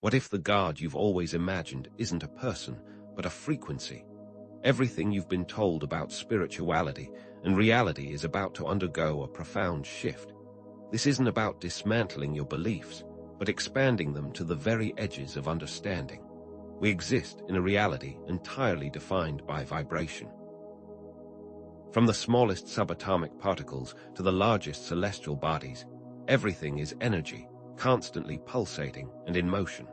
What if the God you've always imagined isn't a person, but a frequency? Everything you've been told about spirituality and reality is about to undergo a profound shift. This isn't about dismantling your beliefs, but expanding them to the very edges of understanding. We exist in a reality entirely defined by vibration. From the smallest subatomic particles to the largest celestial bodies, everything is energy, constantly pulsating and in motion.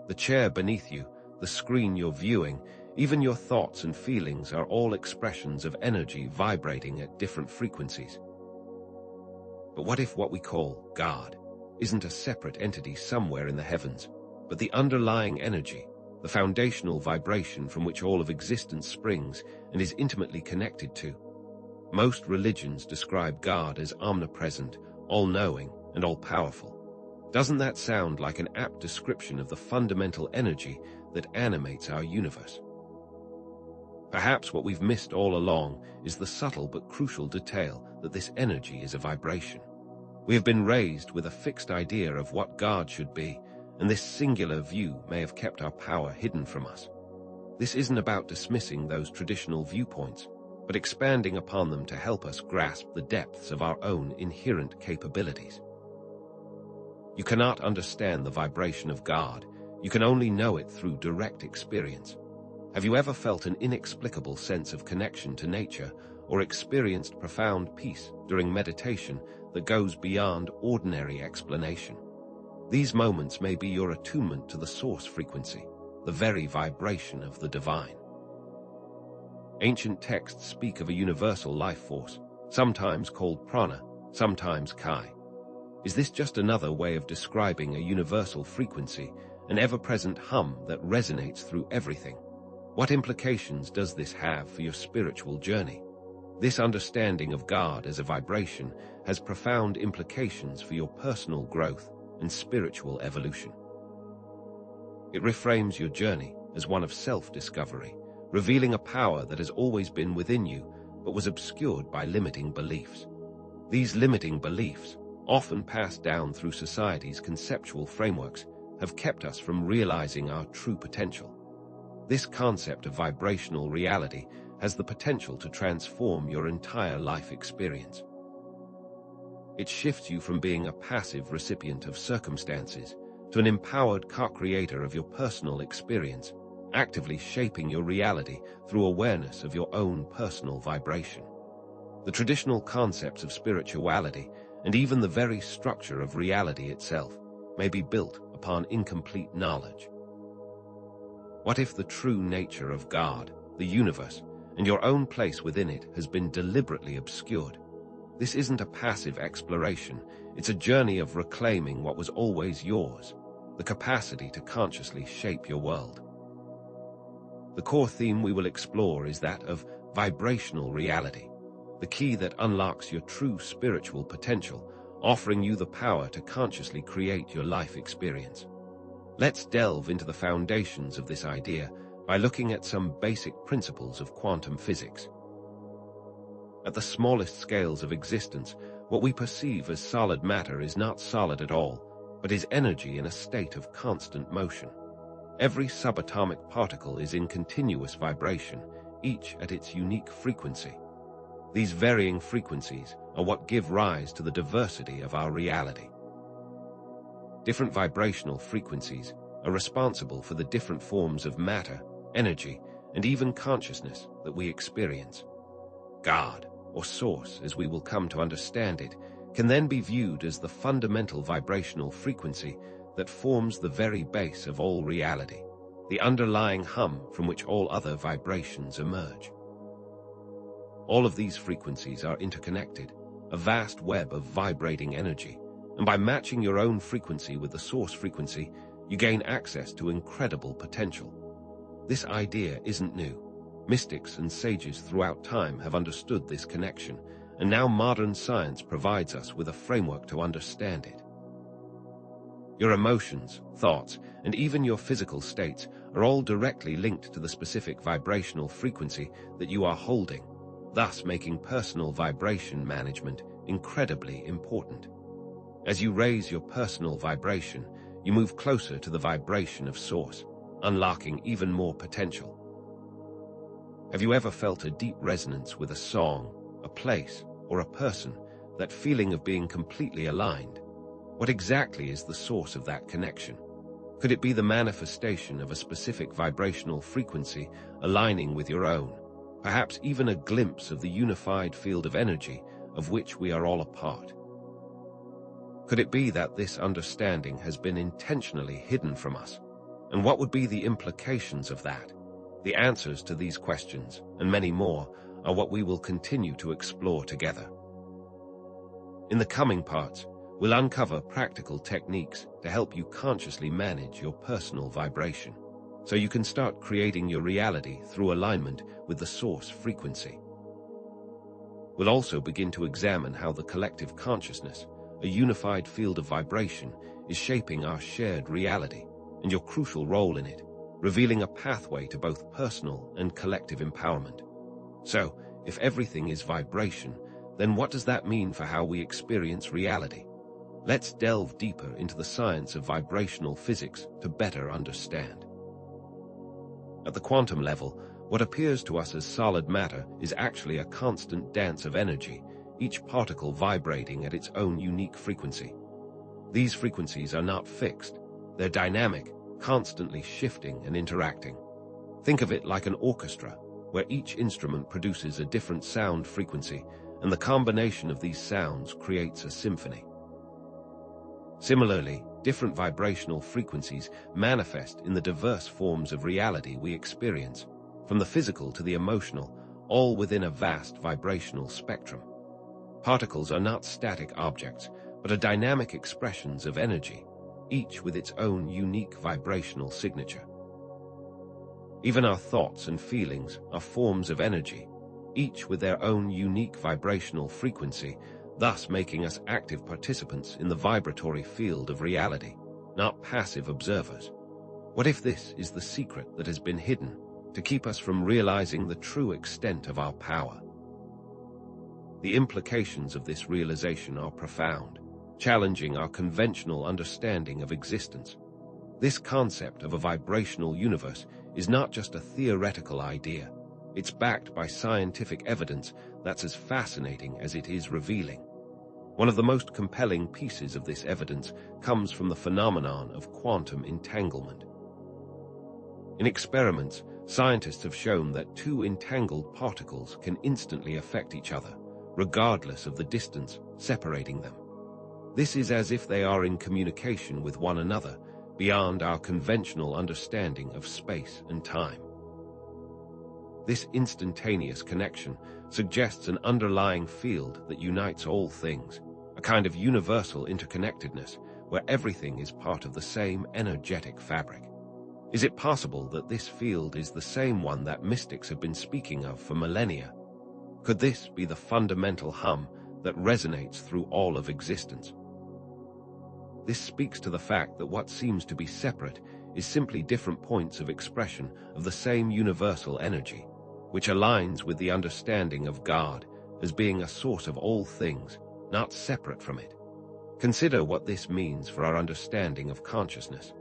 The chair beneath you, the screen you're viewing, even your thoughts and feelings are all expressions of energy vibrating at different frequencies. But what if what we call God isn't a separate entity somewhere in the heavens, but the underlying energy, the foundational vibration from which all of existence springs and is intimately connected to? Most religions describe God as omnipresent, all-knowing, and all-powerful. Doesn't that sound like an apt description of the fundamental energy that animates our universe? Perhaps what we've missed all along is the subtle but crucial detail that this energy is a vibration. We have been raised with a fixed idea of what God should be, and this singular view may have kept our power hidden from us. This isn't about dismissing those traditional viewpoints, but expanding upon them to help us grasp the depths of our own inherent capabilities. You cannot understand the vibration of God. You can only know it through direct experience. Have you ever felt an inexplicable sense of connection to nature or experienced profound peace during meditation that goes beyond ordinary explanation? These moments may be your attunement to the source frequency, the very vibration of the divine. Ancient texts speak of a universal life force, sometimes called prana, sometimes chi. Is this just another way of describing a universal frequency, an ever-present hum that resonates through everything? What implications does this have for your spiritual journey? This understanding of God as a vibration has profound implications for your personal growth and spiritual evolution. It reframes your journey as one of self-discovery, revealing a power that has always been within you but was obscured by limiting beliefs. These limiting beliefs, often passed down through society's conceptual frameworks, have kept us from realizing our true potential. This concept of vibrational reality has the potential to transform your entire life experience. It shifts you from being a passive recipient of circumstances to an empowered co-creator of your personal experience, actively shaping your reality through awareness of your own personal vibration. The traditional concepts of spirituality and even the very structure of reality itself may be built upon incomplete knowledge. What if the true nature of God, the universe, and your own place within it has been deliberately obscured? This isn't a passive exploration, it's a journey of reclaiming what was always yours, the capacity to consciously shape your world. The core theme we will explore is that of vibrational reality, the key that unlocks your true spiritual potential, offering you the power to consciously create your life experience. Let's delve into the foundations of this idea by looking at some basic principles of quantum physics. At the smallest scales of existence, what we perceive as solid matter is not solid at all, but is energy in a state of constant motion. Every subatomic particle is in continuous vibration, each at its unique frequency. These varying frequencies are what give rise to the diversity of our reality. Different vibrational frequencies are responsible for the different forms of matter, energy, and even consciousness that we experience. God, or Source as we will come to understand it, can then be viewed as the fundamental vibrational frequency that forms the very base of all reality, the underlying hum from which all other vibrations emerge. All of these frequencies are interconnected, a vast web of vibrating energy, and by matching your own frequency with the source frequency, you gain access to incredible potential. This idea isn't new. Mystics and sages throughout time have understood this connection, and now modern science provides us with a framework to understand it. Your emotions, thoughts, and even your physical states are all directly linked to the specific vibrational frequency that you are holding, thus making personal vibration management incredibly important. As you raise your personal vibration, you move closer to the vibration of Source, unlocking even more potential. Have you ever felt a deep resonance with a song, a place, or a person, that feeling of being completely aligned? What exactly is the source of that connection? Could it be the manifestation of a specific vibrational frequency aligning with your own? Perhaps even a glimpse of the unified field of energy of which we are all a part? Could it be that this understanding has been intentionally hidden from us? And what would be the implications of that? The answers to these questions, and many more, are what we will continue to explore together. In the coming parts, we'll uncover practical techniques to help you consciously manage your personal vibration, so you can start creating your reality through alignment with the source frequency. We'll also begin to examine how the collective consciousness, a unified field of vibration, is shaping our shared reality, and your crucial role in it, revealing a pathway to both personal and collective empowerment. So, if everything is vibration, then what does that mean for how we experience reality? Let's delve deeper into the science of vibrational physics to better understand. At the quantum level, what appears to us as solid matter is actually a constant dance of energy, each particle vibrating at its own unique frequency. These frequencies are not fixed, they're dynamic, constantly shifting and interacting. Think of it like an orchestra, where each instrument produces a different sound frequency, and the combination of these sounds creates a symphony. Similarly, different vibrational frequencies manifest in the diverse forms of reality we experience, from the physical to the emotional, all within a vast vibrational spectrum. Particles are not static objects, but are dynamic expressions of energy, each with its own unique vibrational signature. Even our thoughts and feelings are forms of energy, each with their own unique vibrational frequency, thus making us active participants in the vibratory field of reality, not passive observers. What if this is the secret that has been hidden to keep us from realizing the true extent of our power? The implications of this realization are profound, challenging our conventional understanding of existence. This concept of a vibrational universe is not just a theoretical idea. It's backed by scientific evidence that's as fascinating as it is revealing. One of the most compelling pieces of this evidence comes from the phenomenon of quantum entanglement. In experiments, scientists have shown that two entangled particles can instantly affect each other, regardless of the distance separating them. This is as if they are in communication with one another, beyond our conventional understanding of space and time. This instantaneous connection suggests an underlying field that unites all things, a kind of universal interconnectedness where everything is part of the same energetic fabric. Is it possible that this field is the same one that mystics have been speaking of for millennia? Could this be the fundamental hum that resonates through all of existence? This speaks to the fact that what seems to be separate is simply different points of expression of the same universal energy, which aligns with the understanding of God as being a source of all things, not separate from it. Consider what this means for our understanding of consciousness.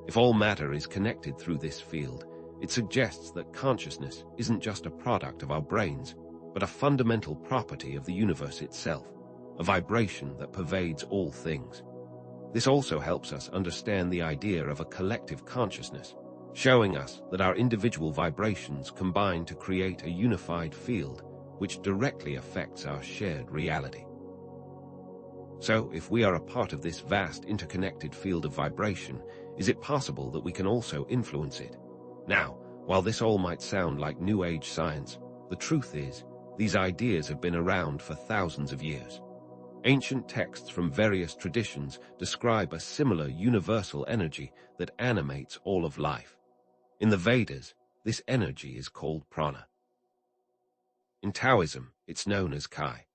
If all matter is connected through this field, it suggests that consciousness isn't just a product of our brains, but a fundamental property of the universe itself, a vibration that pervades all things. This also helps us understand the idea of a collective consciousness, showing us that our individual vibrations combine to create a unified field which directly affects our shared reality. So, if we are a part of this vast interconnected field of vibration, is it possible that we can also influence it? Now, while this all might sound like New Age science, the truth is, these ideas have been around for thousands of years. Ancient texts from various traditions describe a similar universal energy that animates all of life. In the Vedas, this energy is called prana. In Taoism, it's known as Kai.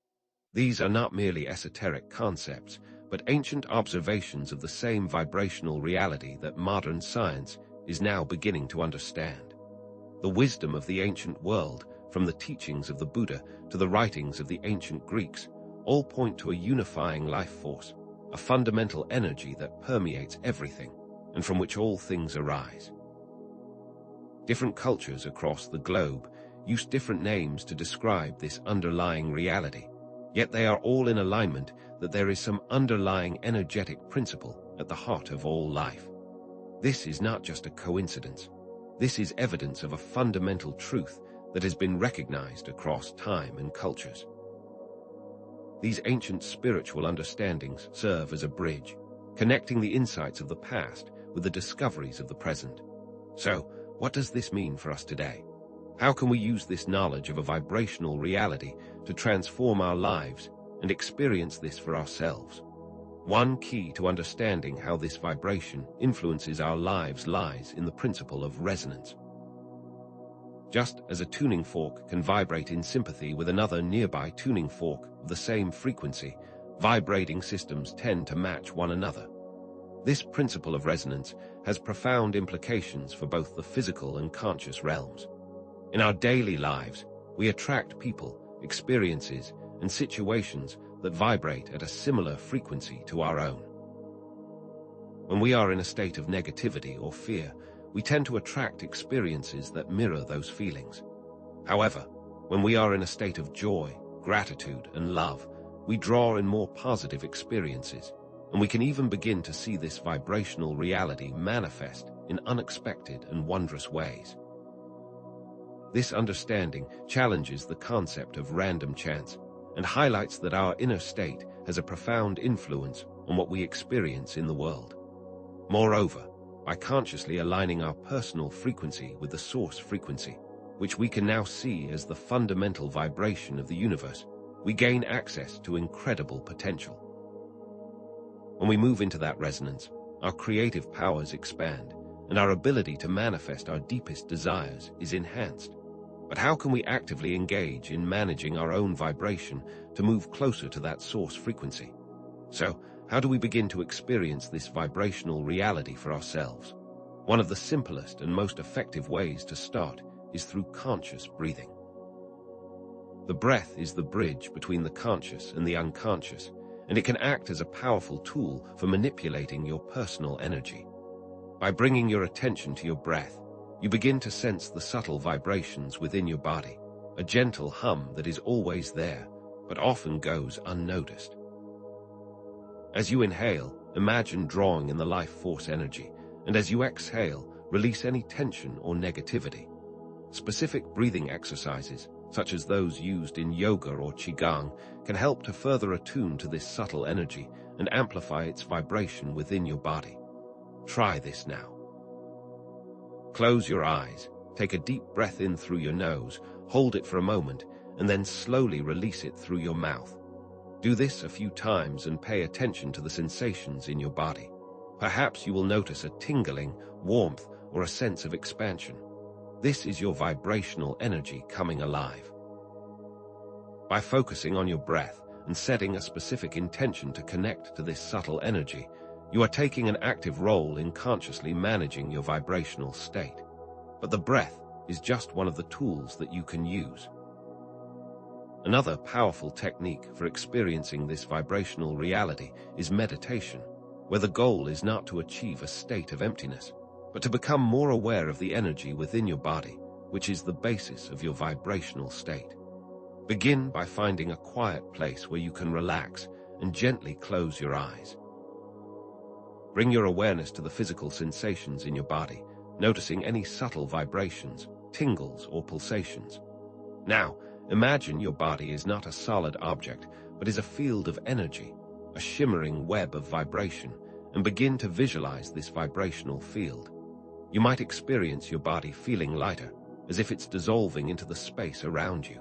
These are not merely esoteric concepts, but ancient observations of the same vibrational reality that modern science is now beginning to understand. The wisdom of the ancient world, from the teachings of the Buddha to the writings of the ancient Greeks, all point to a unifying life force, a fundamental energy that permeates everything and from which all things arise. Different cultures across the globe use different names to describe this underlying reality, yet they are all in alignment that there is some underlying energetic principle at the heart of all life. This is not just a coincidence. This is evidence of a fundamental truth that has been recognized across time and cultures. These ancient spiritual understandings serve as a bridge, connecting the insights of the past with the discoveries of the present. So, what does this mean for us today? How can we use this knowledge of a vibrational reality to transform our lives and experience this for ourselves? One key to understanding how this vibration influences our lives lies in the principle of resonance. Just as a tuning fork can vibrate in sympathy with another nearby tuning fork of the same frequency, vibrating systems tend to match one another. This principle of resonance has profound implications for both the physical and conscious realms. In our daily lives, we attract people, experiences, and situations that vibrate at a similar frequency to our own. When we are in a state of negativity or fear, we tend to attract experiences that mirror those feelings. However, when we are in a state of joy, gratitude, and love, we draw in more positive experiences, and we can even begin to see this vibrational reality manifest in unexpected and wondrous ways. This understanding challenges the concept of random chance and highlights that our inner state has a profound influence on what we experience in the world. Moreover, by consciously aligning our personal frequency with the source frequency, which we can now see as the fundamental vibration of the universe, we gain access to incredible potential. When we move into that resonance, our creative powers expand, and our ability to manifest our deepest desires is enhanced. But how can we actively engage in managing our own vibration to move closer to that source frequency? So, how do we begin to experience this vibrational reality for ourselves? One of the simplest and most effective ways to start is through conscious breathing. The breath is the bridge between the conscious and the unconscious, and it can act as a powerful tool for manipulating your personal energy. By bringing your attention to your breath, you begin to sense the subtle vibrations within your body, a gentle hum that is always there, but often goes unnoticed. As you inhale, imagine drawing in the life force energy, and as you exhale, release any tension or negativity. Specific breathing exercises, such as those used in yoga or qigong, can help to further attune to this subtle energy and amplify its vibration within your body. Try this now. Close your eyes, take a deep breath in through your nose, hold it for a moment, and then slowly release it through your mouth. Do this a few times and pay attention to the sensations in your body. Perhaps you will notice a tingling, warmth, or a sense of expansion. This is your vibrational energy coming alive. By focusing on your breath and setting a specific intention to connect to this subtle energy, you are taking an active role in consciously managing your vibrational state. But the breath is just one of the tools that you can use. Another powerful technique for experiencing this vibrational reality is meditation, where the goal is not to achieve a state of emptiness, but to become more aware of the energy within your body, which is the basis of your vibrational state. Begin by finding a quiet place where you can relax and gently close your eyes. Bring your awareness to the physical sensations in your body, noticing any subtle vibrations, tingles, or pulsations. Now, imagine your body is not a solid object, but is a field of energy, a shimmering web of vibration, and begin to visualize this vibrational field. You might experience your body feeling lighter, as if it's dissolving into the space around you.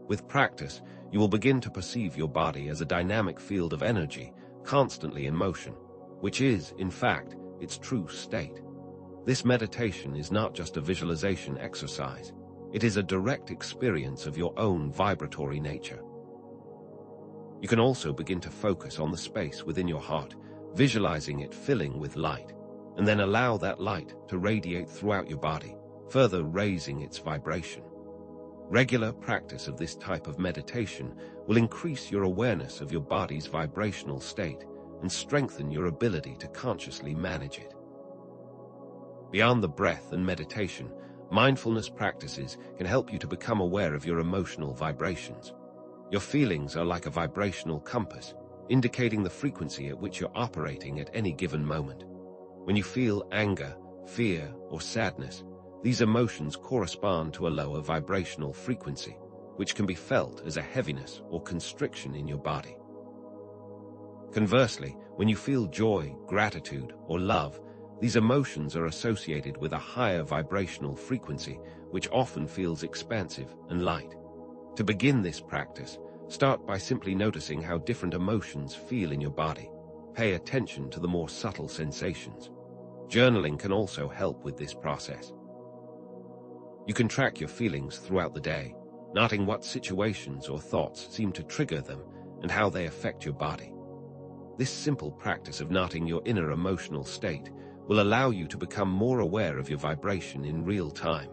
With practice, you will begin to perceive your body as a dynamic field of energy, constantly in motion, which is, in fact, its true state. This meditation is not just a visualization exercise. It is a direct experience of your own vibratory nature. You can also begin to focus on the space within your heart, visualizing it filling with light, and then allow that light to radiate throughout your body, further raising its vibration. Regular practice of this type of meditation will increase your awareness of your body's vibrational state and strengthen your ability to consciously manage it. Beyond the breath and meditation, mindfulness practices can help you to become aware of your emotional vibrations. Your feelings are like a vibrational compass, indicating the frequency at which you're operating at any given moment. When you feel anger, fear, or sadness, these emotions correspond to a lower vibrational frequency, which can be felt as a heaviness or constriction in your body. Conversely, when you feel joy, gratitude, or love, these emotions are associated with a higher vibrational frequency, which often feels expansive and light. To begin this practice, start by simply noticing how different emotions feel in your body. Pay attention to the more subtle sensations. Journaling can also help with this process. You can track your feelings throughout the day, noting what situations or thoughts seem to trigger them and how they affect your body. This simple practice of noting your inner emotional state will allow you to become more aware of your vibration in real time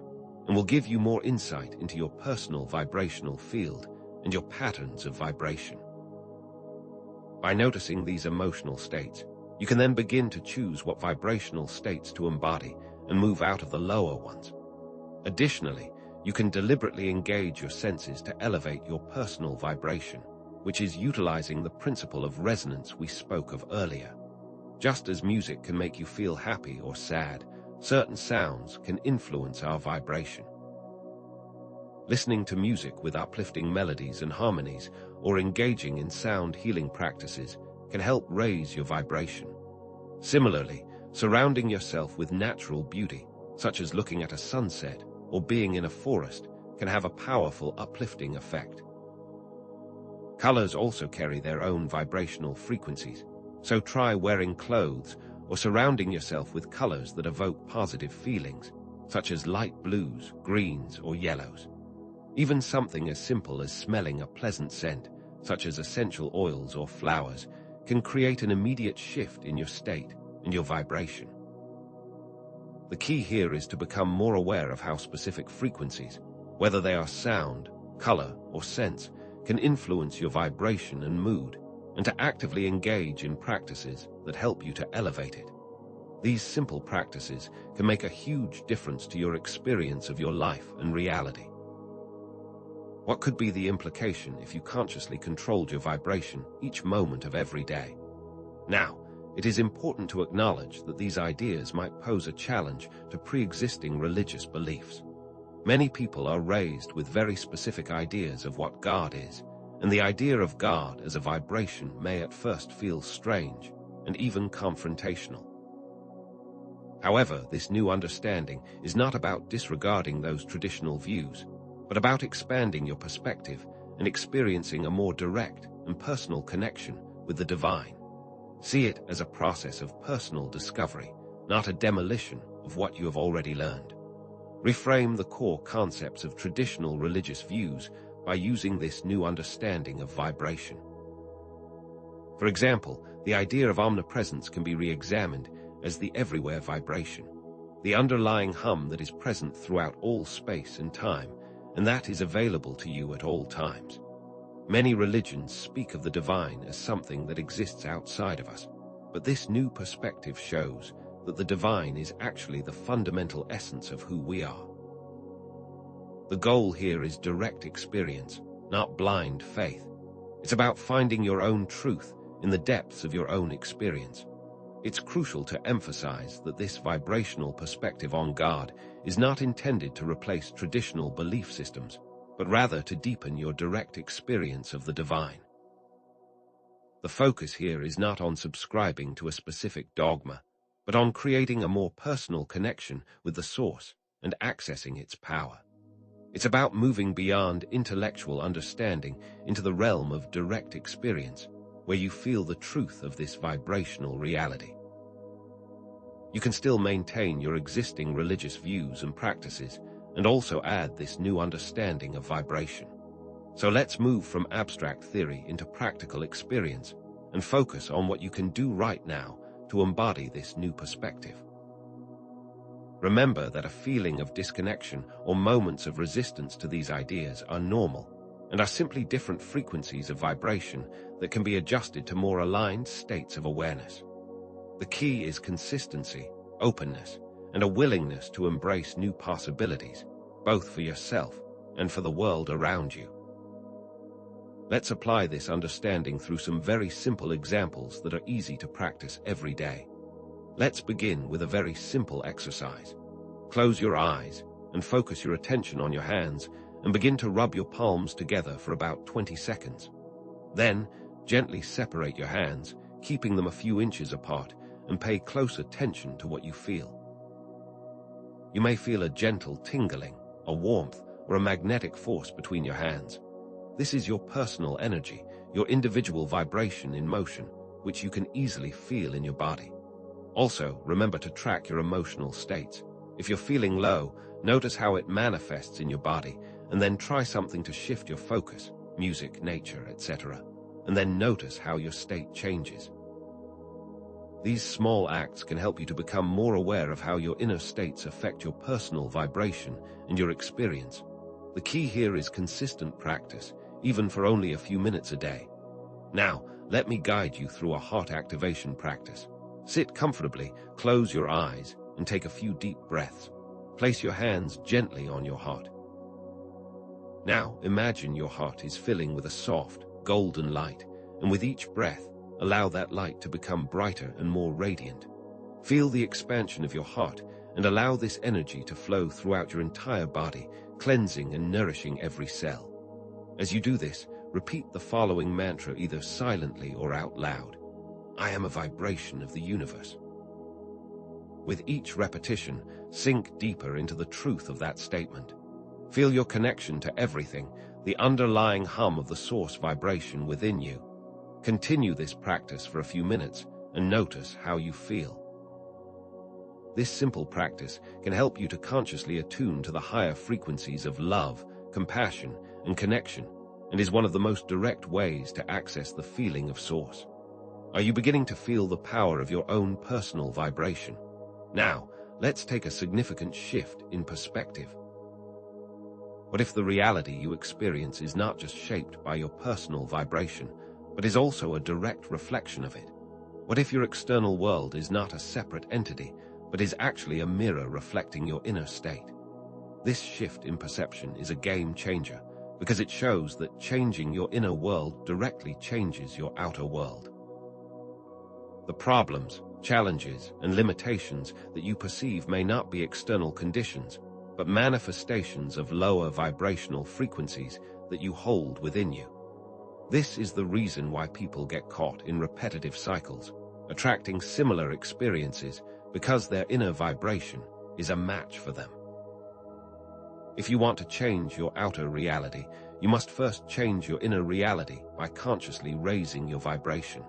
and will give you more insight into your personal vibrational field and your patterns of vibration. By noticing these emotional states, you can then begin to choose what vibrational states to embody and move out of the lower ones. Additionally, you can deliberately engage your senses to elevate your personal vibration, which is utilizing the principle of resonance we spoke of earlier. Just as music can make you feel happy or sad, certain sounds can influence our vibration. Listening to music with uplifting melodies and harmonies, or engaging in sound healing practices, can help raise your vibration. Similarly, surrounding yourself with natural beauty, such as looking at a sunset or being in a forest, can have a powerful uplifting effect. Colors also carry their own vibrational frequencies, so try wearing clothes or surrounding yourself with colors that evoke positive feelings, such as light blues, greens, or yellows. Even something as simple as smelling a pleasant scent, such as essential oils or flowers, can create an immediate shift in your state and your vibration. The key here is to become more aware of how specific frequencies, whether they are sound, color, or sense, can influence your vibration and mood, and to actively engage in practices that help you to elevate it. These simple practices can make a huge difference to your experience of your life and reality. What could be the implication if you consciously controlled your vibration each moment of every day? Now, it is important to acknowledge that these ideas might pose a challenge to pre-existing religious beliefs. Many people are raised with very specific ideas of what God is, and the idea of God as a vibration may at first feel strange and even confrontational. However, this new understanding is not about disregarding those traditional views, but about expanding your perspective and experiencing a more direct and personal connection with the divine. See it as a process of personal discovery, not a demolition of what you have already learned. Reframe the core concepts of traditional religious views by using this new understanding of vibration. For example, the idea of omnipresence can be re-examined as the everywhere vibration, the underlying hum that is present throughout all space and time, and that is available to you at all times. Many religions speak of the divine as something that exists outside of us, but this new perspective shows that the divine is actually the fundamental essence of who we are. The goal here is direct experience, not blind faith. It's about finding your own truth in the depths of your own experience. It's crucial to emphasize that this vibrational perspective on God is not intended to replace traditional belief systems, but rather to deepen your direct experience of the divine. The focus here is not on subscribing to a specific dogma, but on creating a more personal connection with the source and accessing its power. It's about moving beyond intellectual understanding into the realm of direct experience, where you feel the truth of this vibrational reality. You can still maintain your existing religious views and practices, and also add this new understanding of vibration. So let's move from abstract theory into practical experience and focus on what you can do right now to embody this new perspective. Remember that a feeling of disconnection or moments of resistance to these ideas are normal and are simply different frequencies of vibration that can be adjusted to more aligned states of awareness. The key is consistency, openness, and a willingness to embrace new possibilities, both for yourself and for the world around you. Let's apply this understanding through some very simple examples that are easy to practice every day. Let's begin with a very simple exercise. Close your eyes and focus your attention on your hands and begin to rub your palms together for about 20 seconds. Then, gently separate your hands, keeping them a few inches apart, and pay close attention to what you feel. You may feel a gentle tingling, a warmth, or a magnetic force between your hands. This is your personal energy, your individual vibration in motion, which you can easily feel in your body. Also, remember to track your emotional states. If you're feeling low, notice how it manifests in your body, and then try something to shift your focus, music, nature, etc., and then notice how your state changes. These small acts can help you to become more aware of how your inner states affect your personal vibration and your experience. The key here is consistent practice, even for only a few minutes a day. Now, let me guide you through a heart activation practice. Sit comfortably, close your eyes, and take a few deep breaths. Place your hands gently on your heart. Now, imagine your heart is filling with a soft, golden light, and with each breath, allow that light to become brighter and more radiant. Feel the expansion of your heart and allow this energy to flow throughout your entire body, cleansing and nourishing every cell. As you do this, repeat the following mantra either silently or out loud. I am a vibration of the universe. With each repetition, sink deeper into the truth of that statement. Feel your connection to everything, the underlying hum of the source vibration within you. Continue this practice for a few minutes and notice how you feel. This simple practice can help you to consciously attune to the higher frequencies of love, compassion, and connection, and is one of the most direct ways to access the feeling of source. Are you beginning to feel the power of your own personal vibration? Now, let's take a significant shift in perspective. What if the reality you experience is not just shaped by your personal vibration, but is also a direct reflection of it? What if your external world is not a separate entity, but is actually a mirror reflecting your inner state? This shift in perception is a game changer, because it shows that changing your inner world directly changes your outer world. The problems, challenges, and limitations that you perceive may not be external conditions, but manifestations of lower vibrational frequencies that you hold within you. This is the reason why people get caught in repetitive cycles, attracting similar experiences because their inner vibration is a match for them. If you want to change your outer reality, you must first change your inner reality by consciously raising your vibration.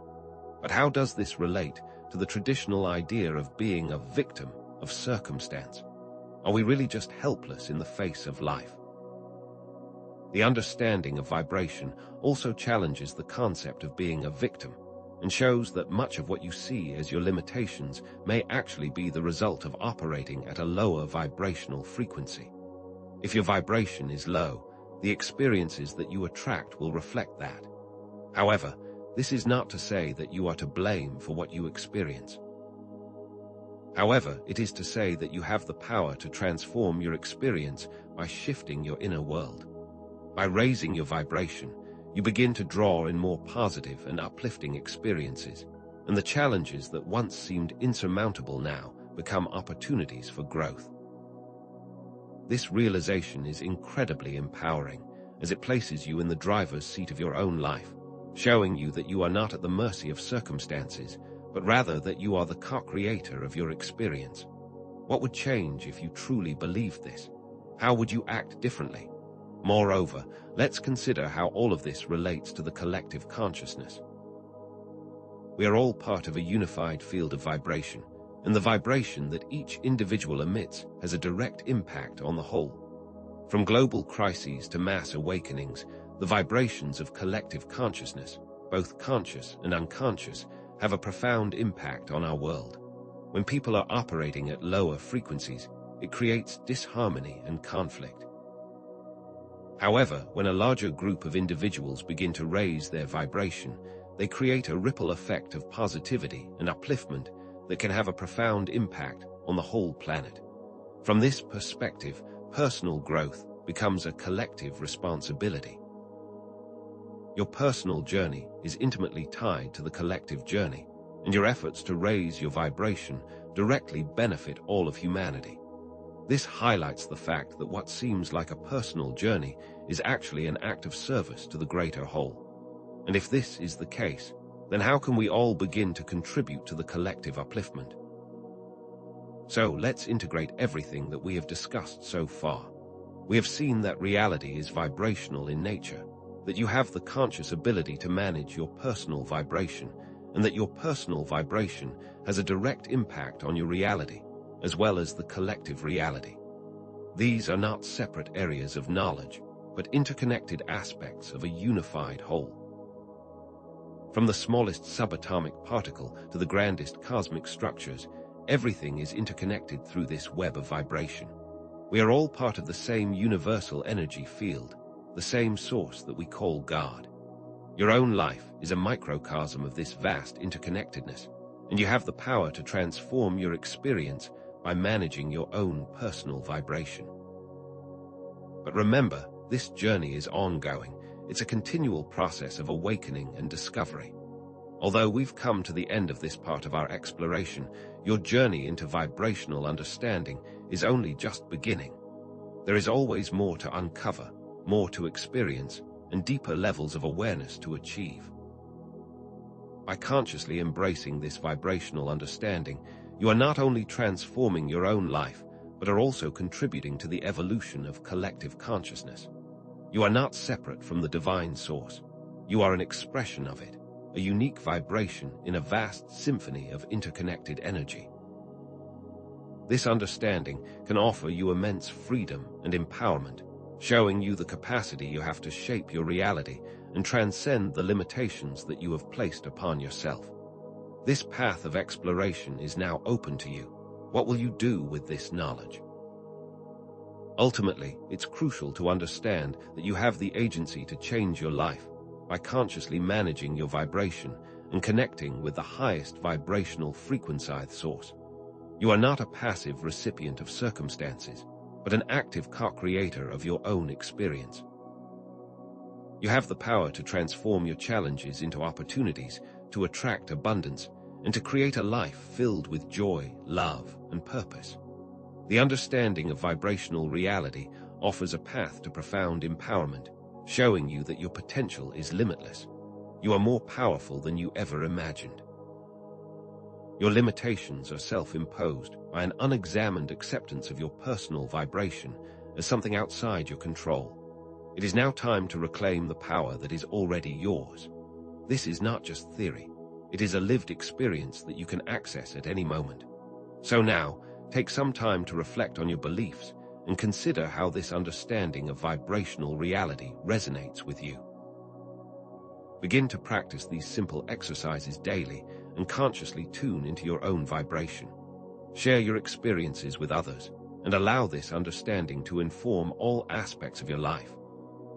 But how does this relate to the traditional idea of being a victim of circumstance? Are we really just helpless in the face of life? The understanding of vibration also challenges the concept of being a victim and shows that much of what you see as your limitations may actually be the result of operating at a lower vibrational frequency. If your vibration is low, the experiences that you attract will reflect that. However, this is not to say that you are to blame for what you experience. However, it is to say that you have the power to transform your experience by shifting your inner world. By raising your vibration, you begin to draw in more positive and uplifting experiences, and the challenges that once seemed insurmountable now become opportunities for growth. This realization is incredibly empowering, as it places you in the driver's seat of your own life, showing you that you are not at the mercy of circumstances, but rather that you are the co-creator of your experience. What would change if you truly believed this? How would you act differently? Moreover, let's consider how all of this relates to the collective consciousness. We are all part of a unified field of vibration, and the vibration that each individual emits has a direct impact on the whole. From global crises to mass awakenings, the vibrations of collective consciousness, both conscious and unconscious, have a profound impact on our world. When people are operating at lower frequencies, it creates disharmony and conflict. However, when a larger group of individuals begin to raise their vibration, they create a ripple effect of positivity and upliftment that can have a profound impact on the whole planet. From this perspective, personal growth becomes a collective responsibility. Your personal journey is intimately tied to the collective journey, and your efforts to raise your vibration directly benefit all of humanity. This highlights the fact that what seems like a personal journey is actually an act of service to the greater whole. And if this is the case, then how can we all begin to contribute to the collective upliftment? So let's integrate everything that we have discussed so far. We have seen that reality is vibrational in nature, that you have the conscious ability to manage your personal vibration, and that your personal vibration has a direct impact on your reality, as well as the collective reality. These are not separate areas of knowledge, but interconnected aspects of a unified whole. From the smallest subatomic particle to the grandest cosmic structures, everything is interconnected through this web of vibration. We are all part of the same universal energy field, the same source that we call God. Your own life is a microcosm of this vast interconnectedness, and you have the power to transform your experience by managing your own personal vibration. But remember, this journey is ongoing. It's a continual process of awakening and discovery. Although we've come to the end of this part of our exploration, your journey into vibrational understanding is only just beginning. There is always more to uncover, more to experience, and deeper levels of awareness to achieve. By consciously embracing this vibrational understanding, you are not only transforming your own life, but are also contributing to the evolution of collective consciousness. You are not separate from the divine source. You are an expression of it, a unique vibration in a vast symphony of interconnected energy. This understanding can offer you immense freedom and empowerment, showing you the capacity you have to shape your reality and transcend the limitations that you have placed upon yourself. This path of exploration is now open to you. What will you do with this knowledge? Ultimately, it's crucial to understand that you have the agency to change your life by consciously managing your vibration and connecting with the highest vibrational frequency source. You are not a passive recipient of circumstances, but an active co-creator of your own experience. You have the power to transform your challenges into opportunities, to attract abundance, and to create a life filled with joy, love, and purpose. The understanding of vibrational reality offers a path to profound empowerment, showing you that your potential is limitless. You are more powerful than you ever imagined. Your limitations are self-imposed by an unexamined acceptance of your personal vibration as something outside your control. It is now time to reclaim the power that is already yours. This is not just theory. It is a lived experience that you can access at any moment. So now, take some time to reflect on your beliefs and consider how this understanding of vibrational reality resonates with you. Begin to practice these simple exercises daily and consciously tune into your own vibration. Share your experiences with others and allow this understanding to inform all aspects of your life.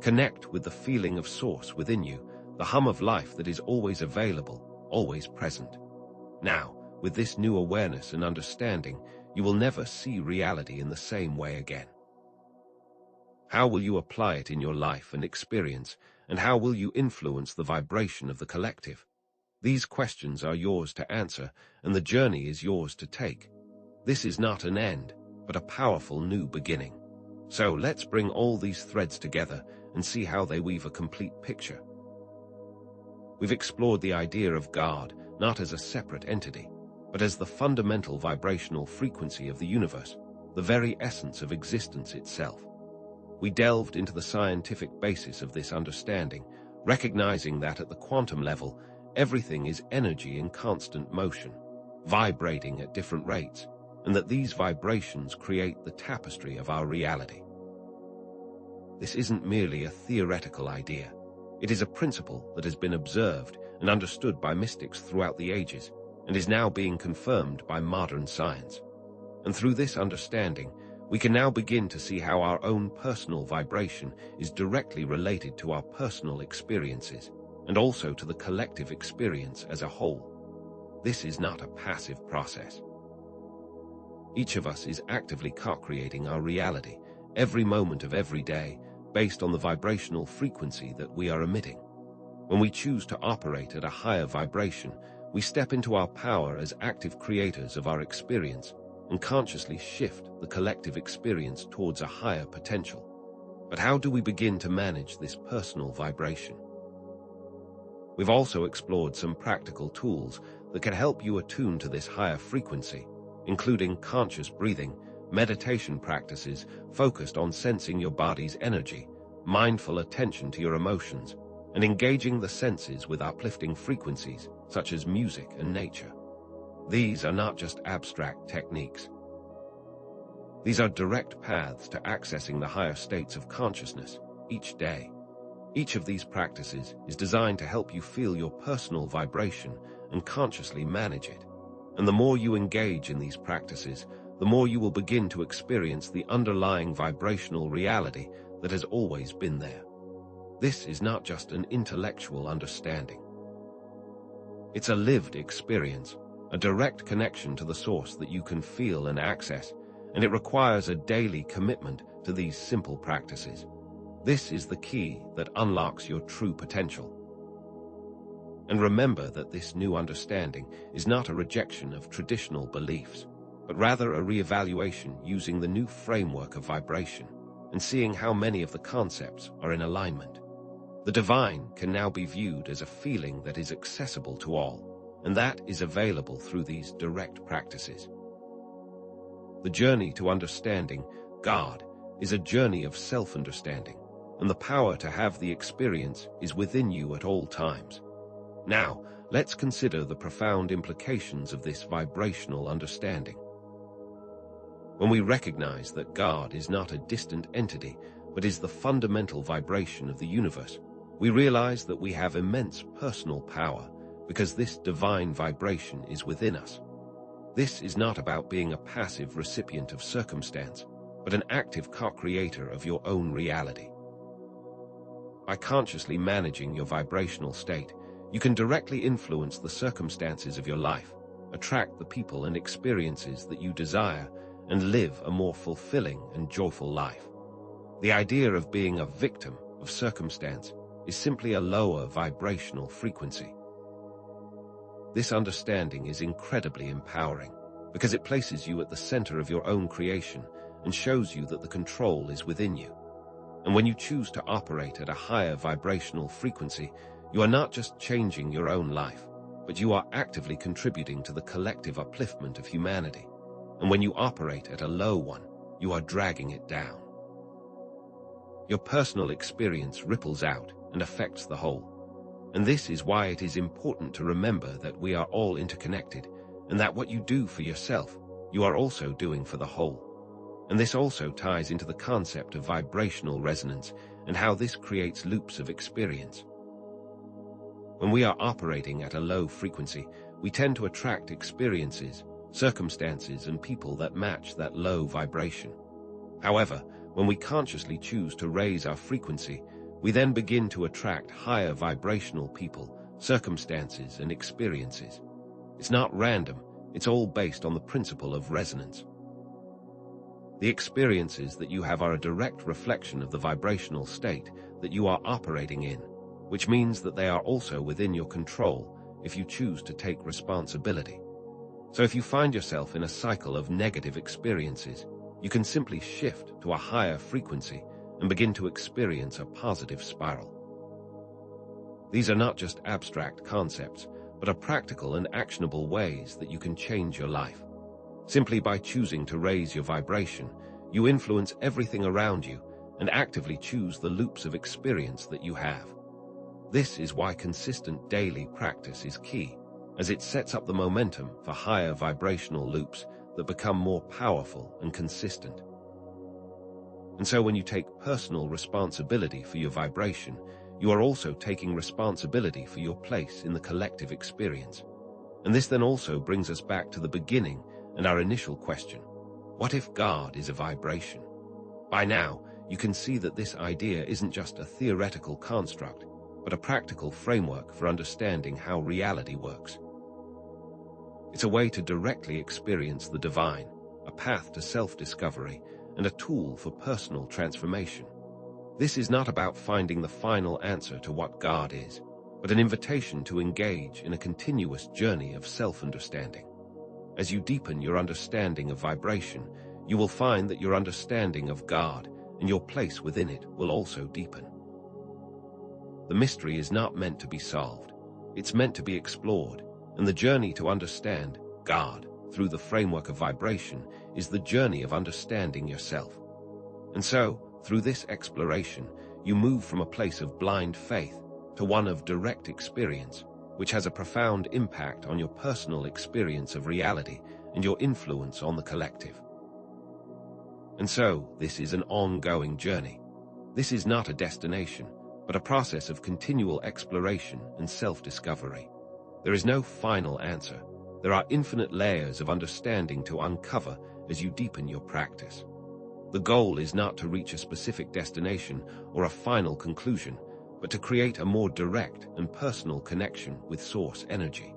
Connect with the feeling of source within you, the hum of life that is always available, always present. Now, with this new awareness and understanding, you will never see reality in the same way again. How will you apply it in your life and experience, and how will you influence the vibration of the collective? These questions are yours to answer, and the journey is yours to take. This is not an end, but a powerful new beginning. So let's bring all these threads together and see how they weave a complete picture. We've explored the idea of God not as a separate entity, but as the fundamental vibrational frequency of the universe, the very essence of existence itself. We delved into the scientific basis of this understanding, recognizing that at the quantum level, everything is energy in constant motion, vibrating at different rates, and that these vibrations create the tapestry of our reality. This isn't merely a theoretical idea. It is a principle that has been observed and understood by mystics throughout the ages, and is now being confirmed by modern science. And through this understanding, we can now begin to see how our own personal vibration is directly related to our personal experiences, and also to the collective experience as a whole. This is not a passive process. Each of us is actively co-creating our reality, every moment of every day, based on the vibrational frequency that we are emitting. When we choose to operate at a higher vibration, we step into our power as active creators of our experience and consciously shift the collective experience towards a higher potential. But how do we begin to manage this personal vibration? We've also explored some practical tools that can help you attune to this higher frequency, including conscious breathing, meditation practices focused on sensing your body's energy, mindful attention to your emotions, and engaging the senses with uplifting frequencies such as music and nature. These are not just abstract techniques. These are direct paths to accessing the higher states of consciousness each day. Each of these practices is designed to help you feel your personal vibration and consciously manage it. And the more you engage in these practices, the more you will begin to experience the underlying vibrational reality that has always been there. This is not just an intellectual understanding. It's a lived experience, a direct connection to the source that you can feel and access, and it requires a daily commitment to these simple practices. This is the key that unlocks your true potential. And remember that this new understanding is not a rejection of traditional beliefs, but rather a re-evaluation using the new framework of vibration and seeing how many of the concepts are in alignment. The divine can now be viewed as a feeling that is accessible to all, and that is available through these direct practices. The journey to understanding God is a journey of self-understanding, and the power to have the experience is within you at all times. Now, let's consider the profound implications of this vibrational understanding. When we recognize that God is not a distant entity, but is the fundamental vibration of the universe, we realize that we have immense personal power because this divine vibration is within us. This is not about being a passive recipient of circumstance, but an active co-creator of your own reality. By consciously managing your vibrational state, you can directly influence the circumstances of your life, attract the people and experiences that you desire, and live a more fulfilling and joyful life. The idea of being a victim of circumstance is simply a lower vibrational frequency. This understanding is incredibly empowering because it places you at the center of your own creation and shows you that the control is within you. And when you choose to operate at a higher vibrational frequency, you are not just changing your own life, but you are actively contributing to the collective upliftment of humanity. And when you operate at a low one, you are dragging it down. Your personal experience ripples out and affects the whole. And this is why it is important to remember that we are all interconnected, and that what you do for yourself, you are also doing for the whole. And this also ties into the concept of vibrational resonance and how this creates loops of experience. When we are operating at a low frequency, we tend to attract experiences, circumstances, and people that match that low vibration. However, when we consciously choose to raise our frequency, we then begin to attract higher vibrational people, circumstances, and experiences. It's not random, it's all based on the principle of resonance. The experiences that you have are a direct reflection of the vibrational state that you are operating in, which means that they are also within your control if you choose to take responsibility. So if you find yourself in a cycle of negative experiences, you can simply shift to a higher frequency and begin to experience a positive spiral. These are not just abstract concepts, but are practical and actionable ways that you can change your life. Simply by choosing to raise your vibration, you influence everything around you and actively choose the loops of experience that you have. This is why consistent daily practice is key, as it sets up the momentum for higher vibrational loops that become more powerful and consistent. And so when you take personal responsibility for your vibration, you are also taking responsibility for your place in the collective experience. And this then also brings us back to the beginning and our initial question. What if God is a vibration? By now, you can see that this idea isn't just a theoretical construct, but a practical framework for understanding how reality works. It's a way to directly experience the divine, a path to self-discovery, and a tool for personal transformation. This is not about finding the final answer to what God is, but an invitation to engage in a continuous journey of self-understanding. As you deepen your understanding of vibration, you will find that your understanding of God and your place within it will also deepen. The mystery is not meant to be solved. It's meant to be explored, and the journey to understand God through the framework of vibration is the journey of understanding yourself. And so, through this exploration, you move from a place of blind faith to one of direct experience, which has a profound impact on your personal experience of reality and your influence on the collective. And so, this is an ongoing journey. This is not a destination, but a process of continual exploration and self-discovery. There is no final answer. There are infinite layers of understanding to uncover as you deepen your practice. The goal is not to reach a specific destination or a final conclusion, but to create a more direct and personal connection with source energy.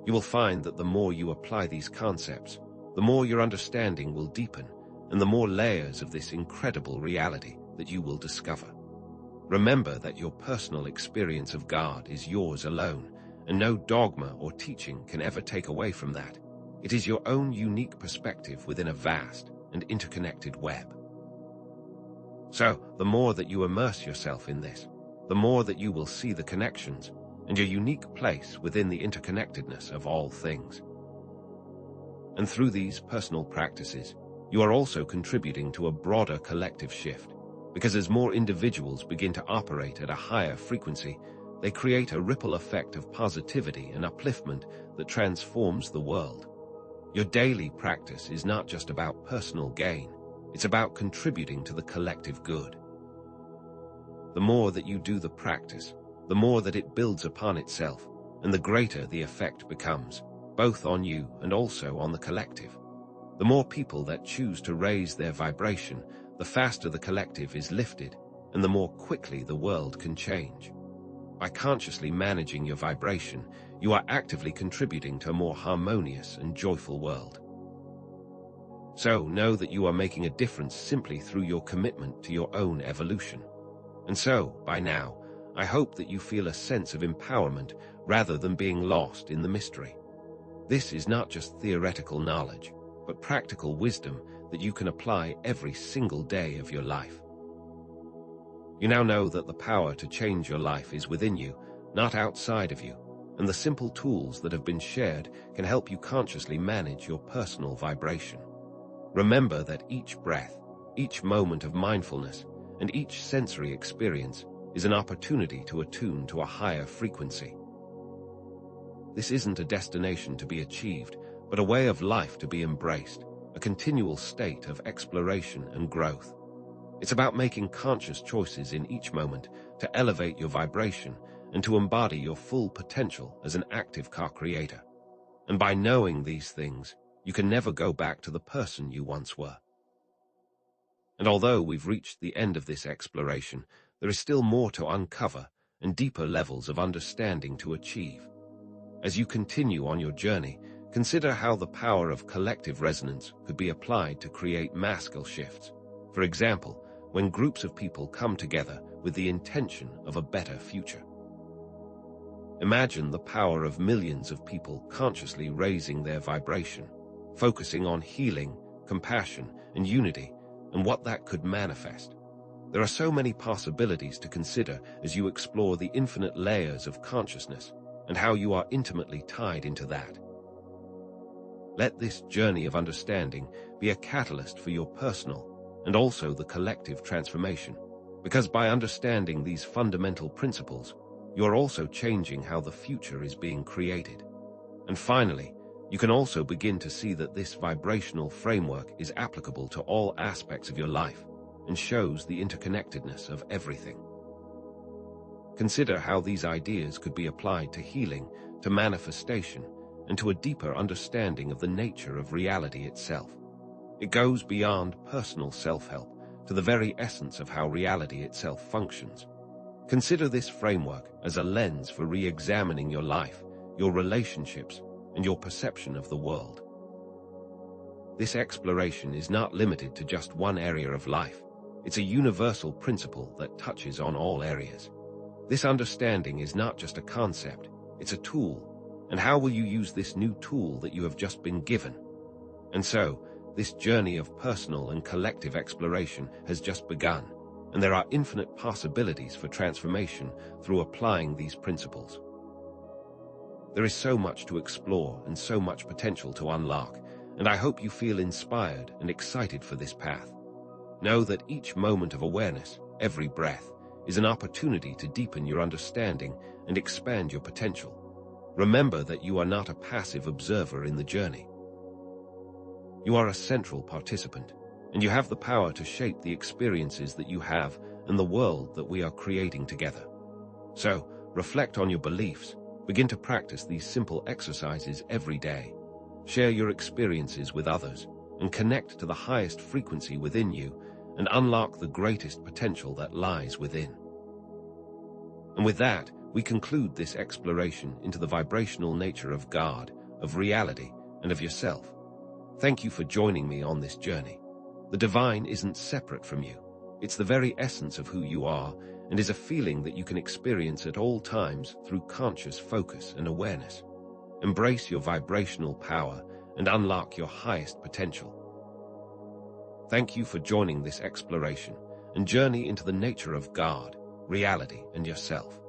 You will find that the more you apply these concepts, the more your understanding will deepen, and the more layers of this incredible reality that you will discover. Remember that your personal experience of God is yours alone, and no dogma or teaching can ever take away from that. It is your own unique perspective within a vast and interconnected web. So, the more that you immerse yourself in this, the more that you will see the connections and your unique place within the interconnectedness of all things. And through these personal practices, you are also contributing to a broader collective shift, because as more individuals begin to operate at a higher frequency, they create a ripple effect of positivity and upliftment that transforms the world. Your daily practice is not just about personal gain, it's about contributing to the collective good. The more that you do the practice, the more that it builds upon itself, and the greater the effect becomes, both on you and also on the collective. The more people that choose to raise their vibration, the faster the collective is lifted, and the more quickly the world can change. By consciously managing your vibration, you are actively contributing to a more harmonious and joyful world. So know that you are making a difference simply through your commitment to your own evolution. And so, by now, I hope that you feel a sense of empowerment rather than being lost in the mystery. This is not just theoretical knowledge, but practical wisdom that you can apply every single day of your life. You now know that the power to change your life is within you, not outside of you, and the simple tools that have been shared can help you consciously manage your personal vibration. Remember that each breath, each moment of mindfulness, and each sensory experience is an opportunity to attune to a higher frequency. This isn't a destination to be achieved, but a way of life to be embraced, a continual state of exploration and growth. It's about making conscious choices in each moment to elevate your vibration and to embody your full potential as an active co-creator. And by knowing these things, you can never go back to the person you once were. And although we've reached the end of this exploration, there is still more to uncover and deeper levels of understanding to achieve. As you continue on your journey, consider how the power of collective resonance could be applied to create mass-scale shifts. For example, when groups of people come together with the intention of a better future. Imagine the power of millions of people consciously raising their vibration, focusing on healing, compassion, and unity, and what that could manifest. There are so many possibilities to consider as you explore the infinite layers of consciousness and how you are intimately tied into that. Let this journey of understanding be a catalyst for your personal and also the collective transformation, because by understanding these fundamental principles, you are also changing how the future is being created. And finally, you can also begin to see that this vibrational framework is applicable to all aspects of your life and shows the interconnectedness of everything. Consider how these ideas could be applied to healing, to manifestation, and to a deeper understanding of the nature of reality itself. It goes beyond personal self-help to the very essence of how reality itself functions. Consider this framework as a lens for re-examining your life, your relationships, and your perception of the world. This exploration is not limited to just one area of life. It's a universal principle that touches on all areas. This understanding is not just a concept, it's a tool. And how will you use this new tool that you have just been given? And so, this journey of personal and collective exploration has just begun, and there are infinite possibilities for transformation through applying these principles. There is so much to explore and so much potential to unlock, and I hope you feel inspired and excited for this path. Know that each moment of awareness, every breath, is an opportunity to deepen your understanding and expand your potential. Remember that you are not a passive observer in the journey. You are a central participant, and you have the power to shape the experiences that you have and the world that we are creating together. So, reflect on your beliefs, begin to practice these simple exercises every day. Share your experiences with others, and connect to the highest frequency within you, and unlock the greatest potential that lies within. And with that, we conclude this exploration into the vibrational nature of God, of reality, and of yourself. Thank you for joining me on this journey. The divine isn't separate from you. It's the very essence of who you are, and is a feeling that you can experience at all times through conscious focus and awareness. Embrace your vibrational power and unlock your highest potential. Thank you for joining this exploration and journey into the nature of God, reality, and yourself.